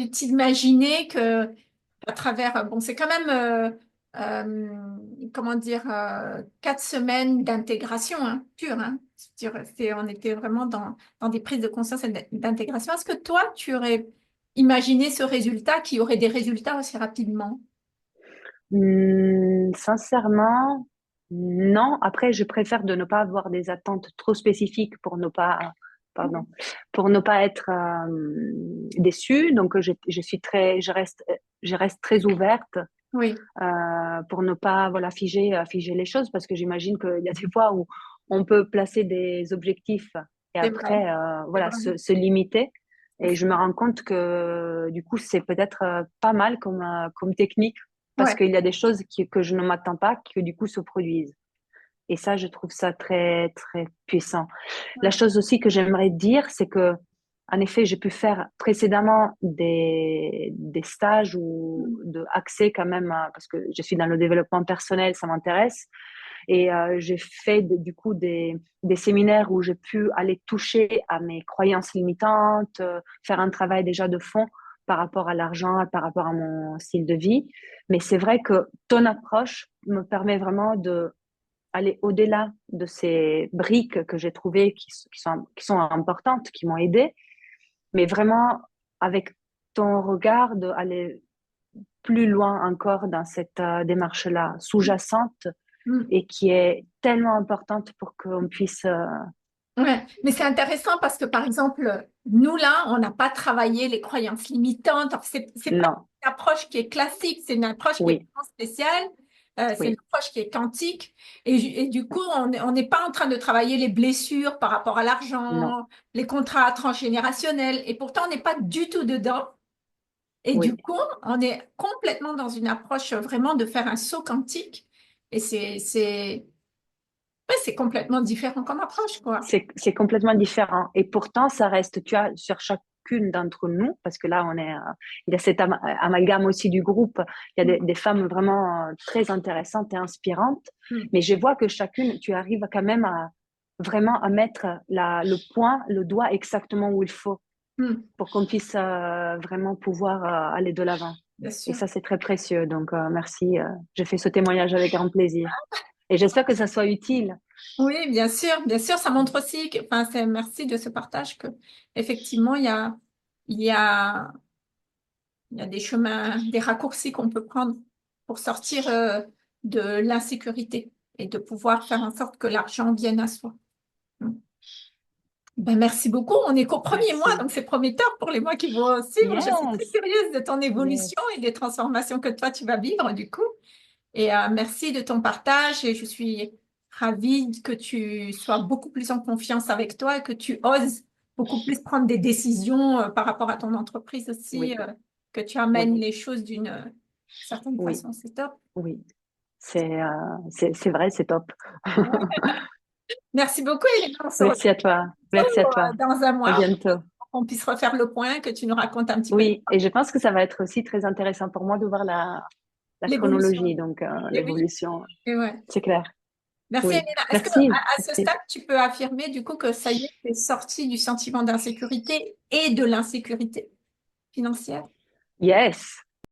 tu t'imaginais que à travers, bon, c'est quand même, comment dire, 4 semaines d'intégration pure. On était vraiment dans des prises de conscience et d'intégration. Est-ce que toi, tu aurais imaginé ce résultat, qui aurait des résultats aussi rapidement? Sincèrement, non. Après, je préfère de ne pas avoir des attentes trop spécifiques pour ne pas, pardon, pour ne pas être déçue. Donc, je reste très ouverte Oui, pour ne pas, voilà, figer les choses parce que j'imagine qu'il y a des fois où on peut placer des objectifs et c'est vrai, après, c'est voilà, vrai. se limiter. Et je me rends compte que du coup, c'est peut-être pas mal comme technique parce Ouais, qu'il y a des choses que je ne m'attends pas qui du coup se produisent. Et ça, je trouve ça très, très puissant. La ouais. chose aussi que j'aimerais dire, c'est que, en effet, j'ai pu faire précédemment des stages ou Mm. de accès quand même, parce que je suis dans le développement personnel, ça m'intéresse. Et j'ai fait du coup des séminaires où j'ai pu aller toucher à mes croyances limitantes, faire un travail déjà de fond par rapport à l'argent, par rapport à mon style de vie. Mais c'est vrai que ton approche me permet vraiment de aller au-delà de ces briques que j'ai trouvées qui sont importantes, qui m'ont aidé, mais vraiment avec ton regard d'aller plus loin encore dans cette démarche-là, sous-jacente Mm. et qui est tellement importante pour qu'on puisse... Ouais, mais c'est intéressant parce que, par exemple, nous, là, on n'a pas travaillé les croyances limitantes. Alors, c'est pas non, une approche qui est classique, c'est une approche qui est oui, vraiment spéciale, c'est une oui, approche qui est quantique. Et du coup, on n'est pas en train de travailler les blessures par rapport à non, l'argent, les contrats transgénérationnels. Et pourtant, on n'est pas du tout dedans. Et du oui. coup, on est complètement dans une approche vraiment de faire un saut quantique. Et ouais, c'est complètement différent comme approche, quoi. C'est complètement différent. Et pourtant, ça reste, tu as sur chacune d'entre nous, parce que là, il y a cet amalgame aussi du groupe. Il y a des femmes vraiment très intéressantes et inspirantes. Mm. Mais je vois que chacune, tu arrives quand même à vraiment à mettre le point, le doigt exactement où il faut Mm. pour qu'on puisse vraiment pouvoir aller de l'avant. Bien Et sûr. ça, c'est très précieux. Donc, merci. Je fais ce témoignage avec grand plaisir. Et j'espère que ça soit utile. Oui, bien sûr, ça montre aussi enfin, merci de ce partage que, effectivement, il y a, il y a des chemins, des raccourcis qu'on peut prendre pour sortir, de l'insécurité et de pouvoir faire en sorte que l'argent vienne à soi. Mm. Ben, merci beaucoup. On est qu'au premier mois, Merci. donc c'est prometteur pour les mois qui vont suivre. Je suis très Yes. curieuse de ton évolution Yes. et des transformations que toi, tu vas vivre, du coup. Et merci de ton partage et je suis ravie que tu sois beaucoup plus en confiance avec toi et que tu oses beaucoup plus prendre des décisions par rapport à ton entreprise aussi, Oui, que tu oui, amènes les choses d'une certaine oui, façon. C'est top. oui. C'est vrai, c'est top. Merci beaucoup, Elena. On se retrouve Merci à toi. Merci à toi. dans un À mois bientôt. pour qu'on puisse refaire le point, que tu nous racontes un petit peu Oui, et je pense que ça va être aussi très intéressant pour moi de voir la l'évolution. chronologie, donc Et oui, l'évolution. et ouais. C'est clair. Merci, Oui. Elena. Est-ce que Merci. à ce Merci. stade, tu peux affirmer du coup que ça y est, tu es sorti du sentiment d'insécurité et de l'insécurité financière? Yes.